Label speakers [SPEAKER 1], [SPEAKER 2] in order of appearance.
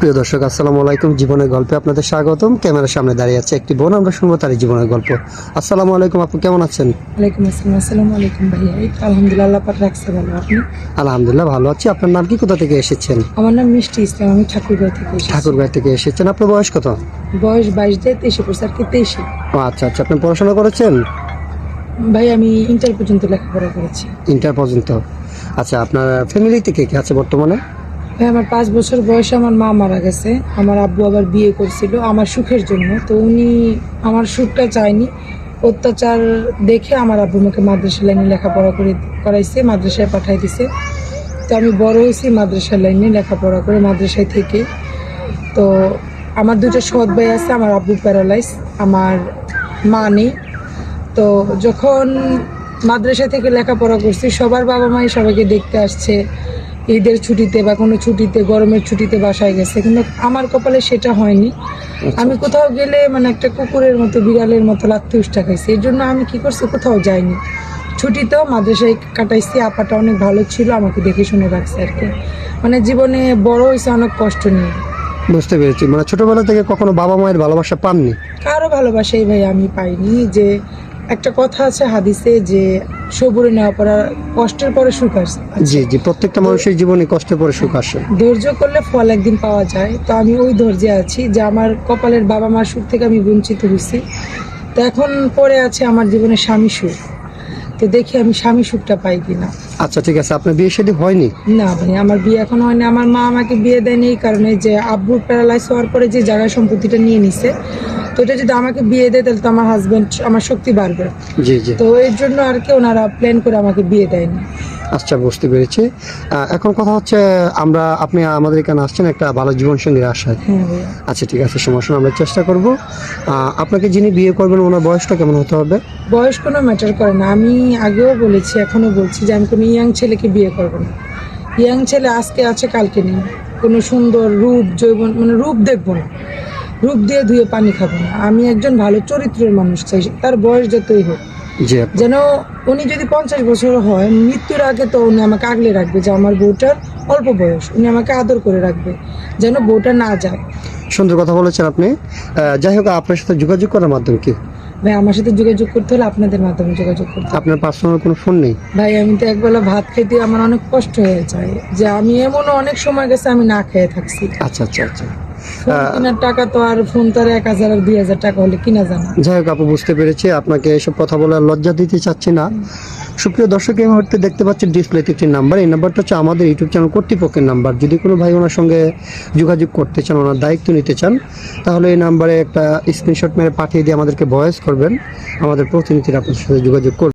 [SPEAKER 1] প্রিয় দর্শক, আসসালামু আলাইকুম। জীবনের গল্পে আপনাদের স্বাগতম। ক্যামেরার সামনে দাঁড়িয়ে আছে একটি বোন, আমরা শুনবো তার জীবনের গল্প। আসসালামু আলাইকুম আপু, কেমন আছেন?
[SPEAKER 2] ওয়ালাইকুম আসসালাম। আসসালামু আলাইকুম ভাইয়া। এই তো আলহামদুলিল্লাহ, আল্লাহ পাক রাখছে ভালো। আপনি?
[SPEAKER 1] আলহামদুলিল্লাহ ভালো আছি। আপনার নাম কি, কোথা থেকে এসেছেন?
[SPEAKER 2] আমার নাম মিষ্টি ইসলাম, আমি ঠাকুরগাঁও থেকে এসেছি।
[SPEAKER 1] ঠাকুরগাঁও থেকে এসেছেন। আপনার বয়স কত?
[SPEAKER 2] বয়স 22 দিয়ে 23 পড়ছে, আর কি 23।
[SPEAKER 1] ও আচ্ছা আচ্ছা, আপনি পড়াশোনা করেছেন?
[SPEAKER 2] ভাই আমি ইন্টার পর্যন্ত লেখাপড়া করেছি।
[SPEAKER 1] ইন্টার পর্যন্ত। আচ্ছা, আপনার ফ্যামিলিতে কে কে আছে বর্তমানে?
[SPEAKER 2] ভাই আমার 5 বছর বয়সে আমার মা মারা গেছে। আমার আব্বু আবার বিয়ে করছিল আমার সুখের জন্য, তো উনি আমার সুখটা চায়নি। অত্যাচার দেখে আমার আব্বু আমাকে মাদ্রাসা লাইনে লেখাপড়া করাইছে, মাদ্রাসায় পাঠাই দিছে। তো আমি বড় হয়েছি মাদ্রাসা লাইনে লেখাপড়া করে, মাদ্রাসায় থেকে। তো আমার দুটো সৎ ভাই আছে, আমার আব্বু প্যারালাইজ, আমার মা নেই। তো যখন মাদ্রাসা থেকে লেখাপড়া করছি, সবার বাবা মাই সবাইকে দেখতে আসছে ঈদের ছুটিতে বা কোনো ছুটিতে, গরমের ছুটিতে বাসায় গেছে, কিন্তু আমার কপালে সেটা হয়নি। আমি কোথাও গেলে মানে একটা কুকুরের মতো, বিড়ালের মতো লাত্তি উষ্টা খাইছি। এর জন্য আমি কি করছি, কোথাও যাইনি। ছুটিতেও মাদ্রাসায় কাটাইছি। আপাটা অনেক ভালো ছিল, আমাকে দেখে শুনে রাখছে আর কি। মানে জীবনে বড় হয়েছে অনেক কষ্ট নিয়ে।
[SPEAKER 1] বুঝতে পেরেছি। মানে ছোটবেলা থেকে কখনো বাবা মায়ের ভালোবাসা পাননি?
[SPEAKER 2] কারো ভালোবাসাই ভাই আমি পাইনি। যে একটা কথা আছে হাদিসে, যে সবুরে নেওয়া পড়া, কষ্টের পরে সুখ আসে।
[SPEAKER 1] জি জি, প্রত্যেকটা মানুষের জীবনে কষ্টে পরে সুখ আসে।
[SPEAKER 2] ধৈর্য করলে ফল একদিন পাওয়া যায়। তো আমি ওই ধৈর্যে আছি যে আমার কপালের বাবা মার সুখ থেকে আমি বঞ্চিত হয়েছি। তো এখন পরে আছে আমার জীবনে স্বামী সুখ। তো দেখি আমি স্বামী সুখটা পাই কিনা।
[SPEAKER 1] আচ্ছা ঠিক আছে, আপনার বিয়ে শাদী হয়নি?
[SPEAKER 2] না ভাই, আমার বিয়ে এখন হয়নি। আমার মা আমাকে বিয়ে দেয়নি এই কারণে যে আব্বুর প্যারালাইজ হওয়ার পরে যে জায়গা সম্পত্তিটা নিয়ে নিছে, তো এটা যদি আমাকে বিয়ে দেয় তাহলে তো আমার হাজবেন্ড, আমার শক্তি বাড়বে।
[SPEAKER 1] জি জি।
[SPEAKER 2] তো এর জন্য আর কি ওনারা প্ল্যান করে আমাকে বিয়ে দেয়নি।
[SPEAKER 1] আচ্ছা, বুঝতে পেরেছি। এখন কথা হচ্ছে, আপনি আমাদের এখানে আসছেন একটা ভালো জীবনসঙ্গীর আশায়।
[SPEAKER 2] হ্যাঁ ভাইয়া।
[SPEAKER 1] আচ্ছা ঠিক আছে, সমস্যা না, আমরা চেষ্টা করব। আপনাকে যিনি বিয়ে করবেন ওনার বয়সটা কেমন হতে হবে?
[SPEAKER 2] বয়স কোনো ম্যাটার করে না। আমি আগেও বলেছি, এখনো বলছি যে আমি কোনো ইয়াং ছেলেকে বিয়ে করবো না। ইয়াং ছেলে আজকে আছে কালকে নেই। কোনো সুন্দর রূপ, যৌবন, মানে রূপ দেখবো না। রূপ দিয়ে ধুয়ে পানি খাবো না। আমি একজন ভালো চরিত্রের মানুষ চাই, তার বয়স যতই হোক।
[SPEAKER 1] জি আপু।
[SPEAKER 2] যেন উনি যদি 50 বছর হয়, মৃত্যুর আগে তো উনি আমাকে আগলে রাখবে, যে আমার বউটার অল্প বয়স, উনি আমাকে আদর করে রাখবে, যেন বউটা না যায়।
[SPEAKER 1] সুন্দর কথা বলেছেন আপনি। যাই হোক, আপনার সাথে যোগাযোগ করার মাধ্যম কি?
[SPEAKER 2] ভাই আমার সাথে যোগাযোগ করতে হলে আপনাদের মাধ্যমে যোগাযোগ করতে হবে।
[SPEAKER 1] আপনার পার্সোনাল কোনো ফোন নেই?
[SPEAKER 2] ভাই আমি তো একবেলা ভাত খেতে আমার অনেক কষ্ট হয়ে যায়, যে আমি এমনও অনেক সময় গেছে আমি না খেয়ে থাকছি।
[SPEAKER 1] আচ্ছা আচ্ছা আচ্ছা।
[SPEAKER 2] ফোন কেনার টাকা তো আর, ফোন তো আর 1000 আর 2000 টাকা হলে কিনা জানা।
[SPEAKER 1] যাই হোক আপু, বুঝতে পেরেছি। আপনাকে এসব কথা বলে আর লজ্জা দিতে চাচ্ছি না। সুপ্রিয় দর্শক, এই মুহূর্তে দেখতে পাচ্ছেন ডিসপ্লেতে একটি নাম্বার। এই নাম্বারটা হচ্ছে আমাদের ইউটিউব চ্যানেল কর্তৃপক্ষের নাম্বার। যদি কোনো ভাই ওনার সঙ্গে যোগাযোগ করতে চান, ওনার দায়িত্ব নিতে চান, তাহলে এই নাম্বারে একটা স্ক্রিনশট মেরে পাঠিয়ে দিয়ে আমাদেরকে ভয়েস করবেন। আমাদের প্রতিনিধিরা আপনার সাথে যোগাযোগ করবে।